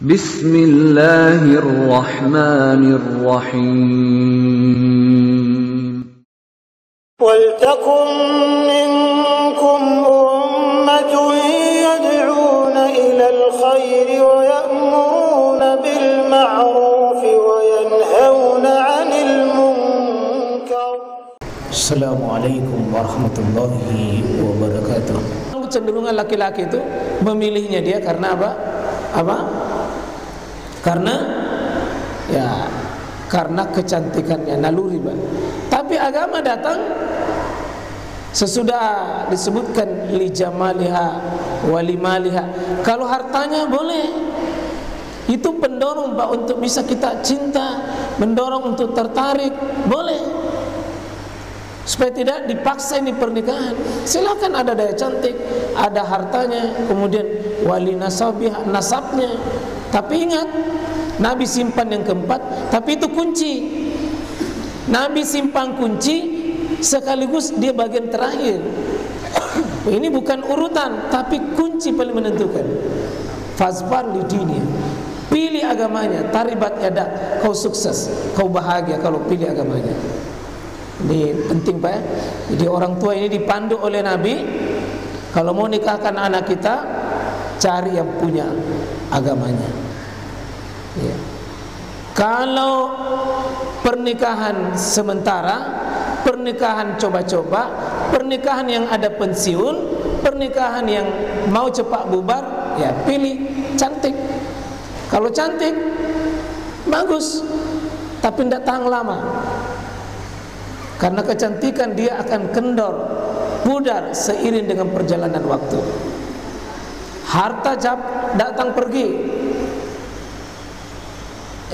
Bismillahirrahmanirrahim. Waltakum minkum ummatun yad'una ilal khairi wa ya'muruna bil ma'rufi wa yanhauna 'anil munkar. Assalamualaikum warahmatullahi wabarakatuh. Kecenderungan laki-laki itu memilihnya dia karena apa? Karena kecantikannya, naluri, Pak. Tapi agama datang sesudah disebutkan li jamaliha wa limaliha. Kalau hartanya boleh, itu pendorong, Pak, untuk bisa kita cinta, mendorong untuk tertarik, boleh. Supaya tidak dipaksa ini pernikahan. Silakan, ada daya cantik, ada hartanya, kemudian wali nasabiha, nasabnya. Tapi ingat, Nabi simpan yang keempat, tapi itu kunci. Nabi simpan kunci sekaligus dia bagian terakhir. Ini bukan urutan, tapi kunci paling menentukan. Fazfar li dini, pilih agamanya, taribat yadak, kau sukses, kau bahagia kalau pilih agamanya. Ini penting, Pak, ya. Jadi orang tua ini dipandu oleh Nabi, kalau mau nikahkan anak kita, cari yang punya agamanya. Ya. Kalau pernikahan sementara, pernikahan coba-coba, pernikahan yang ada pensiun, pernikahan yang mau cepat bubar, ya pilih cantik. Kalau cantik, bagus, tapi tidak tahan lama. Karena kecantikan dia akan kendor, pudar seiring dengan perjalanan waktu. Harta datang pergi,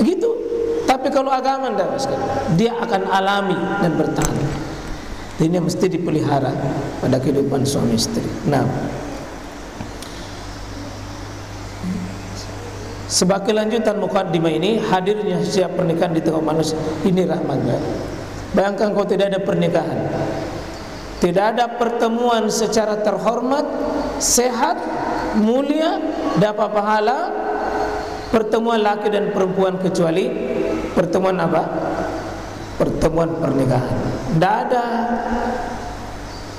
gitu. Tapi kalau agama dia akan alami dan bertahan. Ini mesti dipelihara pada kehidupan suami istri. Nah, sebagai lanjutan mukaddimah ini, hadirnya siap pernikahan di tengah manusia ini rahmat. Bayangkan kalau tidak ada pernikahan, tidak ada pertemuan secara terhormat, sehat, mulia, dapat pahala pertemuan laki dan perempuan, kecuali pertemuan apa? Pertemuan pernikahan. Tidak ada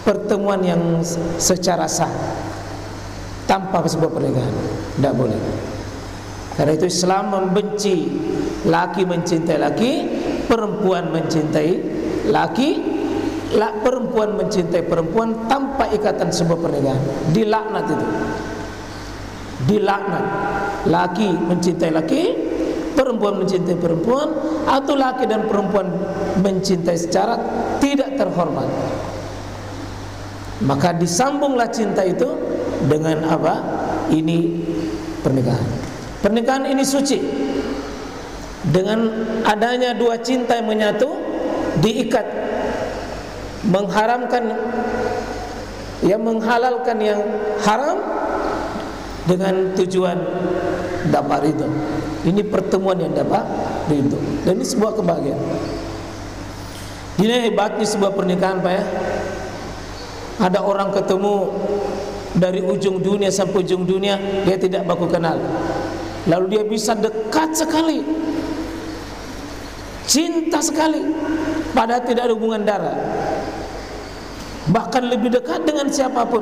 pertemuan yang secara sah tanpa sebuah pernikahan. Tidak boleh. Karena itu Islam membenci laki mencintai laki, perempuan mencintai laki, perempuan mencintai perempuan tanpa ikatan sebuah pernikahan. Dilaknat itu. Dilaknat. Laki mencintai laki, perempuan mencintai perempuan, atau laki dan perempuan mencintai secara tidak terhormat. Maka disambunglah cinta itu dengan apa? Ini pernikahan. Pernikahan ini suci. Dengan adanya dua cinta yang menyatu, diikat, menghalalkan yang haram dengan tujuan dapat ridho. Ini pertemuan yang dapat ridho, dan ini sebuah kebahagiaan. Ini hebatnya sebuah pernikahan, Pak, ya. Ada orang ketemu dari ujung dunia sampai ujung dunia, dia tidak baku kenal, lalu dia bisa dekat sekali, cinta sekali, padahal tidak ada hubungan darah, bahkan lebih dekat dengan siapapun,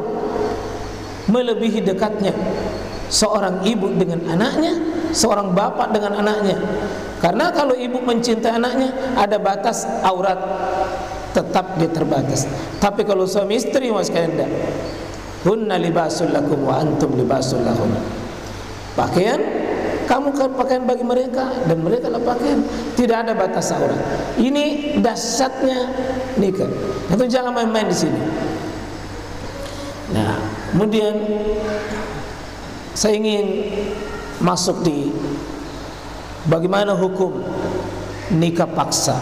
melebihi dekatnya seorang ibu dengan anaknya, seorang bapak dengan anaknya. Karena kalau ibu mencintai anaknya, ada batas aurat, tetap dia terbatas. Tapi kalau suami istri, mas kalian tidak. Hunna libasul lakum wa antum libasul lahum. Pakaian, kamu kan pakaian bagi mereka dan mereka lah pakaian. Tidak ada batas aurat. Ini dahsyatnya nikah. Itu jangan main-main di sini. Nah, kemudian saya ingin masuk di bagaimana hukum nikah paksa.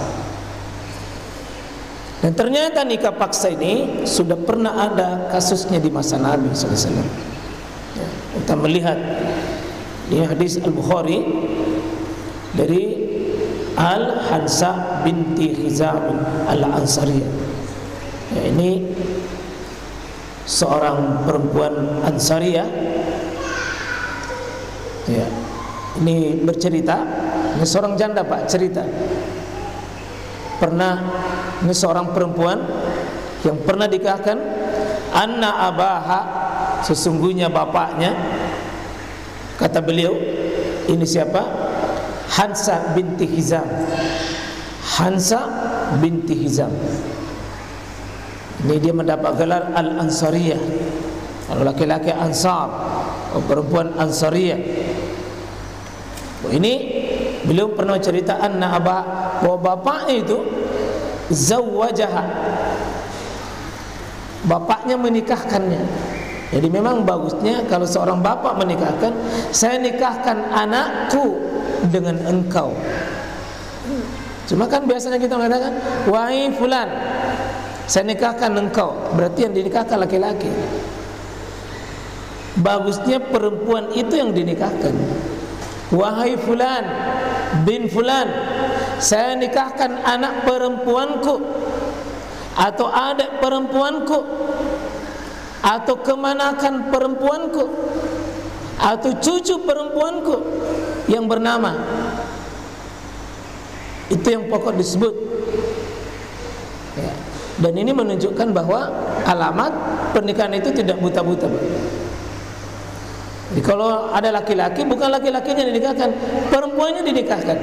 Dan ternyata nikah paksa ini sudah pernah ada kasusnya di masa Nabi SAW. Ya, kita melihat di hadis Al-Bukhari dari Al-Hansa binti Khizam Al-Ansariyah. Ya, ini seorang perempuan Ansariyah, ya, ini bercerita, ini seorang janda Pak cerita. Pernah ini seorang perempuan yang pernah nikahkan, anna abaha, sesungguhnya bapaknya, kata beliau, ini siapa? Hansa binti Hizam. Hansa binti Hizam. Ini dia mendapat gelar Al-Ansariyah. Kalau laki-laki Ansar, perempuan Ansariyah. Ini beliau pernah cerita anna abah, bahwa bapaknya itu zawwajaha, bapaknya menikahkannya. Jadi memang bagusnya kalau seorang bapak menikahkan, saya nikahkan anakku dengan engkau. Cuma kan biasanya kita mengatakan, wahai fulan, saya nikahkan engkau, berarti yang dinikahkan laki-laki. Bagusnya perempuan itu yang dinikahkan. Wahai fulan bin fulan, saya nikahkan anak perempuanku, atau adik perempuanku, atau kemanakan perempuanku, atau cucu perempuanku yang bernama. Itu yang pokok disebut ya. Dan ini menunjukkan bahwa alamat pernikahan itu tidak buta-buta. Jadi kalau ada laki-laki, bukan laki-lakinya dinikahkan, perempuannya dinikahkan.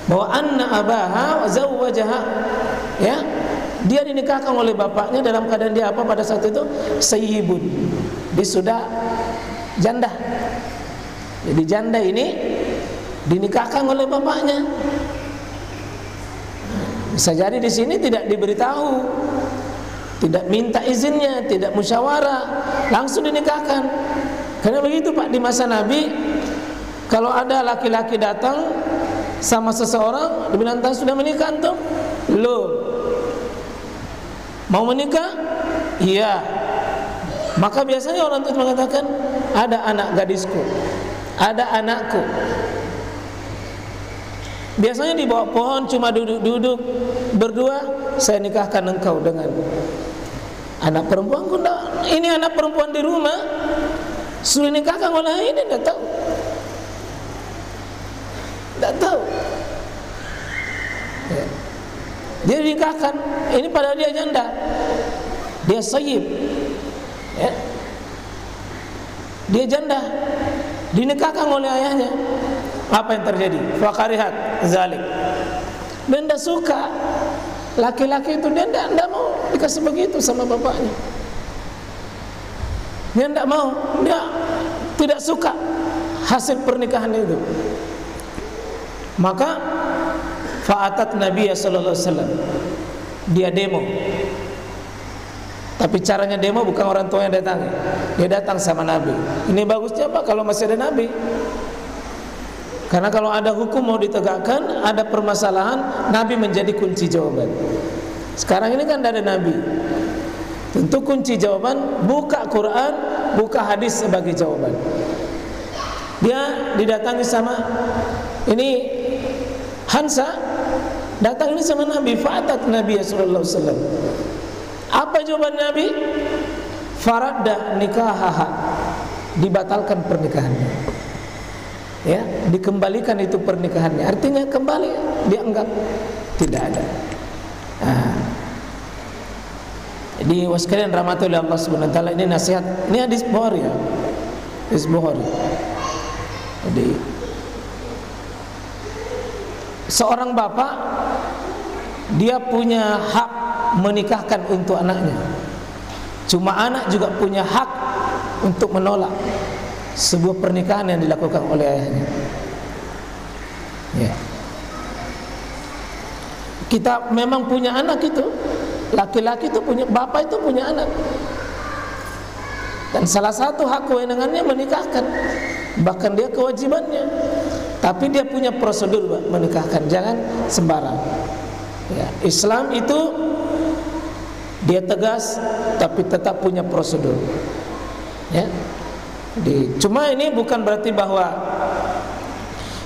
Bahwa anna abaha wa zawwajaha, ya, dia dinikahkan oleh bapaknya dalam keadaan dia apa pada saat itu? Sayyibun. Dia sudah janda. Jadi janda ini dinikahkan oleh bapaknya. Bisa jadi di sini tidak diberitahu, tidak minta izinnya, tidak musyawarah, langsung dinikahkan. Karena begitu Pak, di masa Nabi, kalau ada laki-laki datang sama seseorang, dibilang sudah menikah antum? Belum. Mau menikah? Iya. Maka biasanya orang itu mengatakan, ada anak gadisku, ada anakku. Biasanya di bawah pohon cuma duduk-duduk berdua, saya nikahkan engkau dengan anak perempuanku. Ini anak perempuan di rumah, sudah nikahkan oleh ini, tidak tahu. Tidak tahu. Ya. Dia dinikahkan, ini padahal dia janda, dia sayyib, ya. Dia janda, dinikahkan oleh ayahnya. Apa yang terjadi? Fakarihat zalik. Dia tidak suka. Laki-laki itu dia tidak mau dikasih begitu sama bapaknya. Dia tidak mau. Dia tidak suka hasil pernikahan itu. Maka fa'atat Nabi sallallahu alaihi wasallam. Dia demo. Tapi caranya demo bukan orang tua yang datang. Dia datang sama Nabi. Ini bagusnya Pak kalau masih ada Nabi. Karena kalau ada hukum mau ditegakkan, ada permasalahan, Nabi menjadi kunci jawaban. Sekarang ini kan tidak ada Nabi. Tentu kunci jawaban, buka Quran, buka hadis sebagai jawaban. Dia didatangi sama ini Hansa, datang ini sama Nabi, fa'atat Nabi sallallahu alaihi wasallam. Apa jawaban Nabi? Faradda nikahaha, dibatalkan pernikahannya. Ya, dikembalikan itu pernikahannya. Artinya kembali, dianggap tidak ada. Jadi wasekalian rahmatullahi Allah subhanahu wa ta'ala, ini nasihat, ini hadis Bukhari ya, hadis Bukhari. Jadi seorang bapak, dia punya hak menikahkan untuk anaknya. Cuma anak juga punya hak untuk menolak sebuah pernikahan yang dilakukan oleh ayahnya. Ya. Kita memang punya anak itu, laki-laki itu punya, bapak itu punya anak. Dan salah satu hak kewenangannya menikahkan, bahkan dia kewajibannya. Tapi dia punya prosedur menikahkan, jangan sembarang. Ya. Islam itu dia tegas, tapi tetap punya prosedur. Ya. Cuma ini bukan berarti bahwa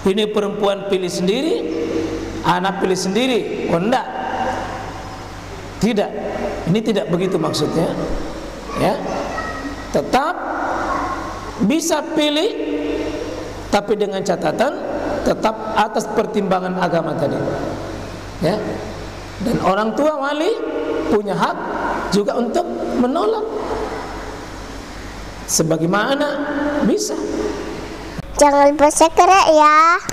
ini perempuan pilih sendiri, anak pilih sendiri. Oh enggak. Tidak. Ini tidak begitu maksudnya. Ya. Tetap bisa pilih, tapi dengan catatan tetap atas pertimbangan agama tadi. Ya. Dan orang tua wali punya hak juga untuk menolak. Sebagaimana bisa. Jangan lupa subscribe ya.